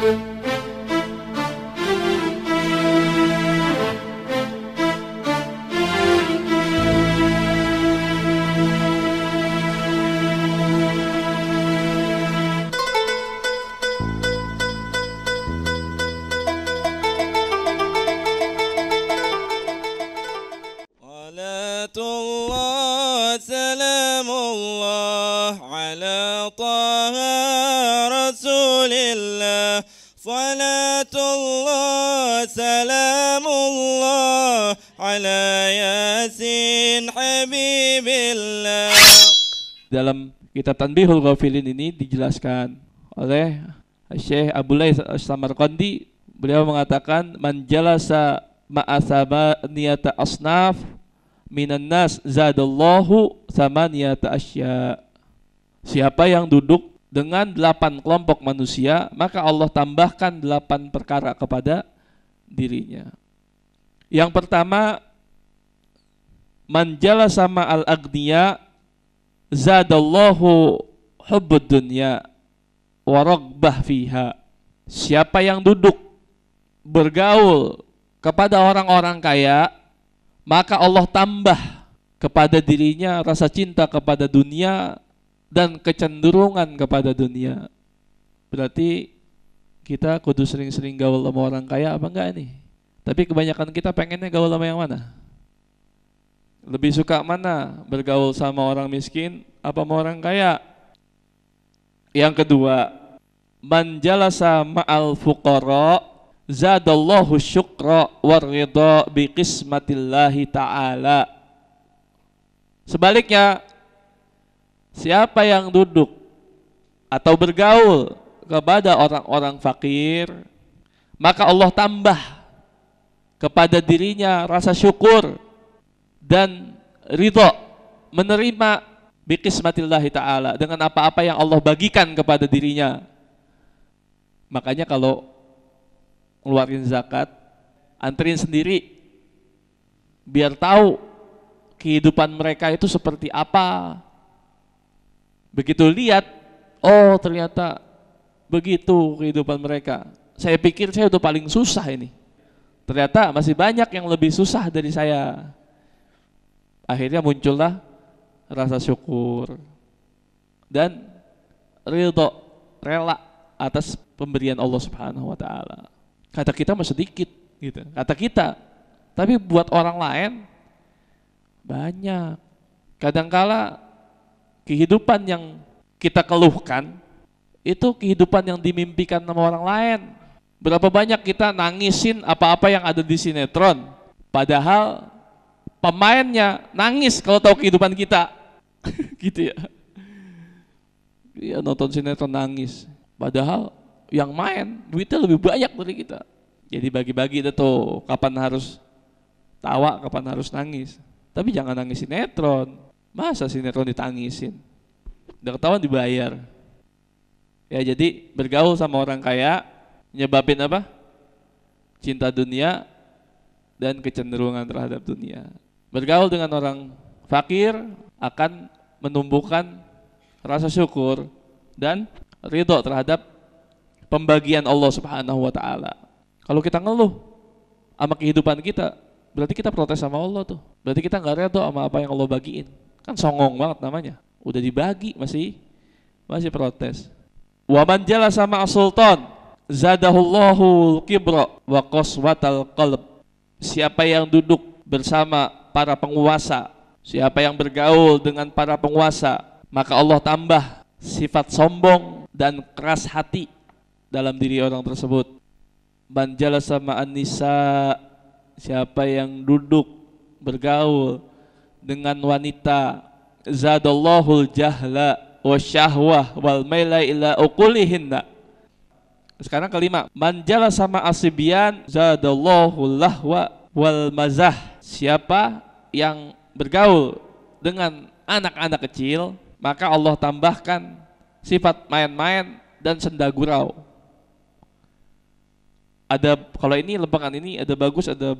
Salatullah salamullah ala taha rasulillah. Salatullah salamullah ala yasin habibillah. Dalam kitab Tanbihul Ghafilin ini dijelaskan oleh Syekh Abdullah Samarqandi. Beliau mengatakan man jalasa ma'asaba niyata asnaf minan nas zadallahu samaniyata asya. Siapa yang duduk dengan 8 kelompok manusia, maka Allah tambahkan 8 perkara kepada dirinya. Yang pertama, man jalasa ma'al agniya zadallahu hubbud dunya wa raghbah fiha. Siapa yang duduk bergaul kepada orang-orang kaya, maka Allah tambah kepada dirinya rasa cinta kepada dunia dan kecenderungan kepada dunia. Berarti kita kudu sering-sering gaul sama orang kaya apa enggak nih? Tapi kebanyakan kita pengennya gaul sama yang mana? Lebih suka mana? Bergaul sama orang miskin apa sama orang kaya? Yang kedua, man jalasa ma'al fuqara zadallahu syukra waridha biqismatillahi ta'ala. Sebaliknya, siapa yang duduk atau bergaul kepada orang-orang fakir, maka Allah tambah kepada dirinya rasa syukur dan ridha, menerima biqismatillahi ta'ala, dengan apa-apa yang Allah bagikan kepada dirinya. Makanya kalau ngeluarin zakat, anterin sendiri biar tahu kehidupan mereka itu seperti apa. Begitu lihat, oh ternyata begitu kehidupan mereka. Saya pikir saya udah paling susah ini, ternyata masih banyak yang lebih susah dari saya. Akhirnya muncullah rasa syukur dan ridho, rela atas pemberian Allah Subhanahu wa taala. Kata kita mah sedikit gitu, kata kita, tapi buat orang lain banyak. Kadangkala kehidupan yang kita keluhkan itu kehidupan yang dimimpikan sama orang lain. Berapa banyak kita nangisin apa-apa yang ada di sinetron, padahal pemainnya nangis kalau tahu kehidupan kita. Gitu ya. Dia nonton sinetron nangis, padahal yang main duitnya lebih banyak dari kita. Jadi bagi-bagi itu tuh kapan harus tawa, kapan harus nangis. Tapi jangan nangis sinetron. Masa sinetron ditangisin? Udah ketahuan dibayar. Ya, jadi bergaul sama orang kaya nyebabin apa? Cinta dunia dan kecenderungan terhadap dunia. Bergaul dengan orang fakir akan menumbuhkan rasa syukur dan ridho terhadap pembagian Allah Subhanahu wa taala. Kalau kita ngeluh sama kehidupan kita, berarti kita protes sama Allah tuh. Berarti kita enggak ridho sama apa yang Allah bagiin. Kan songong banget namanya. Udah dibagi masih protes. Wa man jalasa ma'a sultan zadahullahu kibra wa qaswatal qalb. Siapa yang duduk bersama para penguasa, siapa yang bergaul dengan para penguasa, maka Allah tambah sifat sombong dan keras hati dalam diri orang tersebut. Man jalasa ma'an nisa, siapa yang duduk bergaul dengan wanita, zadallahul jahla wasyahwah wal maila ila uqulihinna. Sekarang kelima, man jalasa ma'asibyan zadallahul lahwa wal mazah. Siapa yang bergaul dengan anak-anak kecil, maka Allah tambahkan sifat main-main dan senda gurau. Ada, kalau ini lempengan ini ada bagus ada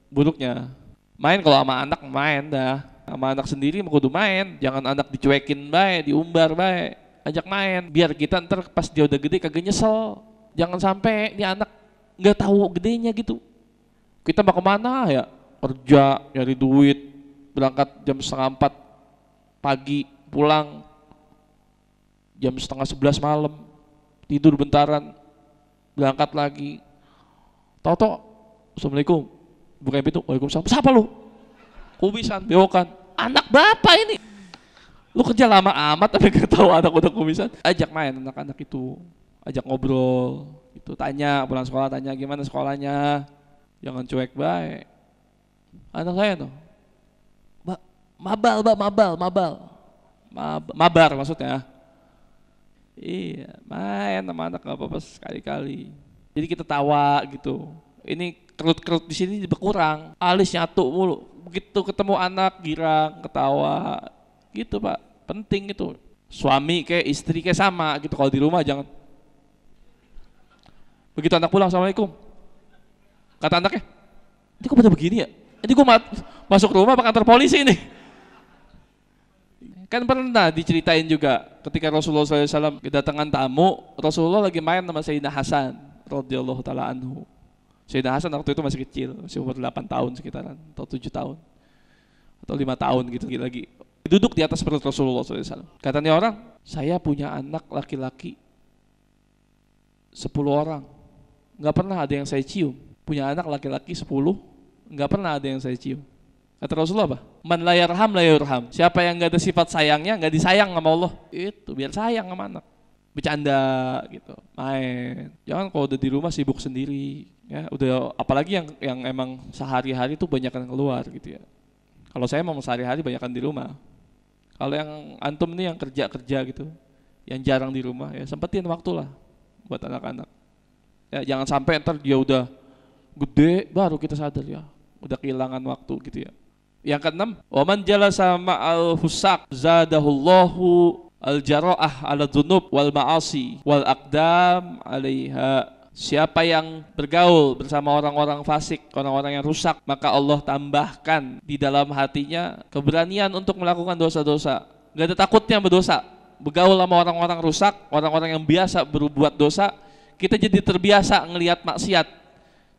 buruknya. Main kalau sama anak main dah, sama anak sendiri kudu main. Jangan anak dicuekin bae, diumbar bae, ajak main. Biar kita ntar pas dia udah gede kagak nyesel. Jangan sampai ini anak nggak tahu gedenya gitu. Kita mau kemana ya? Kerja, nyari duit, berangkat jam 3:30 pagi, pulang jam 10:30 malam, tidur bentaran, berangkat lagi. Tahu-tahu, Assalamualaikum, bukain pintu, Waalaikumsalam. Siapa lu? Kumisan, bewokan. Anak bapak ini. Lu kerja lama amat tapi gak tahu anak udah kumisan. Ajak main anak-anak itu, ajak ngobrol, itu tanya pulang sekolah, tanya gimana sekolahnya, jangan cuek baik. Anak saya tuh, mabar maksudnya. Iya, main sama anak gak apa-apa sekali-kali. Jadi kita tawa gitu. Ini kerut-kerut di sini berkurang, alis nyatu mulu. Begitu ketemu anak girang, ketawa, gitu Pak. Penting itu. Suami kayak istri kayak sama gitu. Kalau di rumah jangan. Begitu anak pulang, Assalamualaikum. Kata anaknya, ini kok pada begini ya? Ini gue masuk rumah apa kantor polisi ini? Kan pernah diceritain juga ketika Rasulullah SAW kedatangan tamu, Rasulullah lagi main sama Sayyidina Hasan radhiyallahu taala anhu. Sayyidina Hasan waktu itu masih kecil, masih umur 8 tahun sekitaran, atau 7 tahun, atau 5 tahun gitu lagi. Duduk di atas perut Rasulullah SAW. Katanya orang, saya punya anak laki-laki 10 orang, nggak pernah ada yang saya cium. Punya anak laki-laki 10, nggak pernah ada yang saya cium. Kata Rasulullah apa? Man la yarham la yurham. Siapa yang nggak ada sifat sayangnya, nggak disayang sama Allah. Itu biar sayang sama anak. Bercanda gitu, main. Jangan kalau udah di rumah sibuk sendiri. Ya, udah apalagi yang emang sehari-hari tuh banyak yang keluar gitu ya. Kalau saya mau sehari-hari banyakan di rumah. Kalau yang antum nih yang kerja gitu, yang jarang di rumah, ya sempetin waktu lah buat anak-anak. Ya, jangan sampai ntar dia udah gede baru kita sadar ya, udah kehilangan waktu gitu ya. Yang keenam, waman jalasa ma'al husaq zadahullahu al-jara'ah ala dzunub wal ma'asi wal aqdam 'alaiha. Siapa yang bergaul bersama orang-orang fasik, orang-orang yang rusak, maka Allah tambahkan di dalam hatinya keberanian untuk melakukan dosa-dosa. Gak ada takutnya berdosa. Bergaul sama orang-orang rusak, orang-orang yang biasa berbuat dosa, kita jadi terbiasa ngelihat maksiat.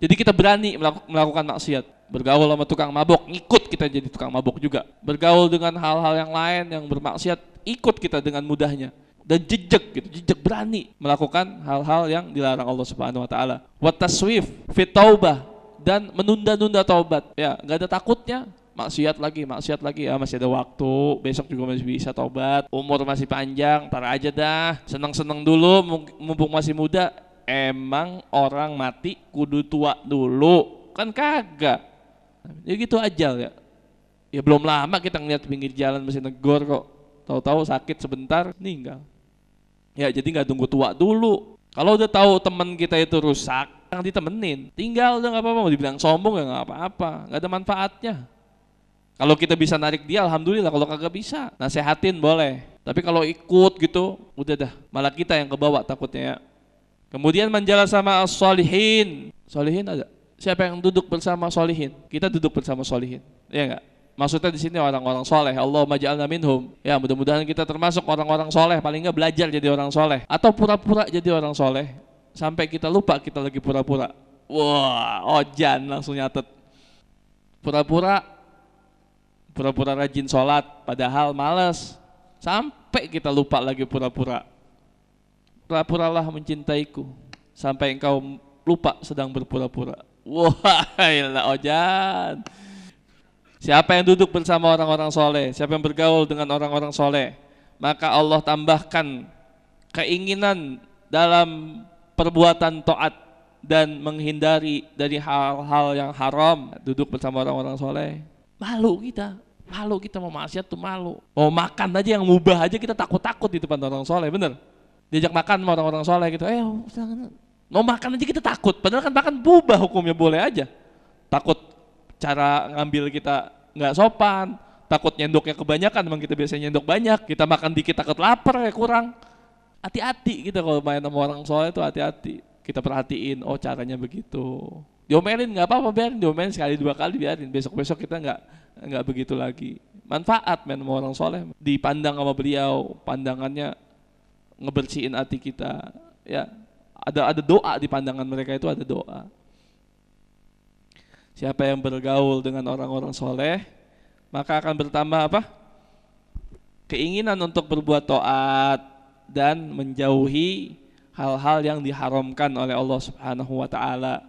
Jadi kita berani melakukan maksiat. Bergaul sama tukang mabok, ikut kita jadi tukang mabok juga. Bergaul dengan hal-hal yang lain yang bermaksiat, ikut kita dengan mudahnya. Dan jejak berani melakukan hal-hal yang dilarang Allah Subhanahu wa taala. Wa taswif fit taubah, dan menunda-nunda taubat. Ya, enggak ada takutnya. Maksiat lagi ya, masih ada waktu, besok juga masih bisa taubat. Umur masih panjang, tar aja dah. Senang-senang dulu mumpung masih muda. Emang orang mati kudu tua dulu? Kan kagak. Ya gitu aja ya. Ya belum lama kita ngeliat pinggir jalan masih negor kok. Tahu-tahu sakit sebentar, meninggal. Ya jadi nggak tunggu tua dulu. Kalau udah tahu teman kita itu rusak, jangan ditemenin. Tinggal udah nggak apa-apa. Mau dibilang sombong ya nggak apa-apa. Nggak ada manfaatnya. Kalau kita bisa narik dia, alhamdulillah. Kalau kagak bisa, nasehatin boleh. Tapi kalau ikut gitu, udah dah. Malah kita yang kebawa takutnya ya. Kemudian menjala sama as-solihin. Solihin ada. Siapa yang duduk bersama solihin? Kita duduk bersama solihin. Iya enggak? Maksudnya di sini orang-orang soleh. Allahumma ja'alna minhum. Ya mudah-mudahan kita termasuk orang-orang soleh. Paling enggak belajar jadi orang soleh. Atau pura-pura jadi orang soleh. Sampai kita lupa kita lagi pura-pura. Wah, ojan langsung nyatet. Pura-pura rajin sholat. Padahal malas. Sampai kita lupa lagi pura-pura. Pura-puralah mencintaiku. Sampai engkau lupa sedang berpura-pura. Wah, ilah ojan. Siapa yang duduk bersama orang-orang soleh, siapa yang bergaul dengan orang-orang soleh, maka Allah tambahkan keinginan dalam perbuatan taat dan menghindari dari hal-hal yang haram. Duduk bersama orang-orang soleh, malu kita mau maksiat tuh malu. Mau makan aja yang mubah aja kita takut-takut di depan orang soleh, bener? Diajak makan sama orang-orang soleh gitu, mau makan aja kita takut. Padahal kan makan mubah hukumnya boleh aja. Takut cara ngambil kita nggak sopan, takut nyendoknya kebanyakan, memang kita biasanya nyendok banyak, kita makan dikit takut lapar ya kurang. Hati-hati kita kalau main sama orang soleh itu hati-hati, kita perhatiin, oh caranya begitu. Diomelin nggak apa-apa, biarin diomelin sekali 2 kali biarin, besok kita nggak begitu lagi. Manfaat main sama orang soleh, dipandang sama beliau, pandangannya ngebersihin hati kita, ya Ada doa di pandangan mereka, itu ada doa. Siapa yang bergaul dengan orang-orang soleh, maka akan bertambah apa? Keinginan untuk berbuat taat dan menjauhi hal-hal yang diharamkan oleh Allah Subhanahu wa taala.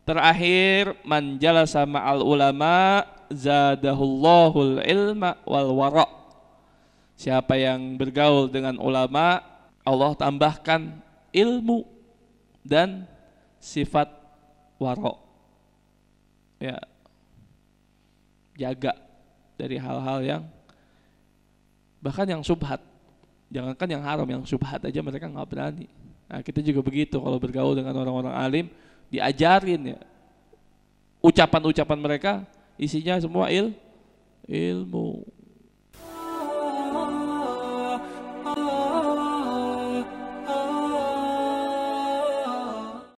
Terakhir, man jalasa ma'al ulama zadahullahul ilma wal wara. Siapa yang bergaul dengan ulama, Allah tambahkan ilmu dan sifat wara. Ya, jaga dari hal-hal yang bahkan yang syubhat. Jangankan yang haram, yang syubhat aja mereka nggak berani. Nah, kita juga begitu kalau bergaul dengan orang-orang alim, diajarin ya. Ucapan-ucapan mereka isinya semua ilmu.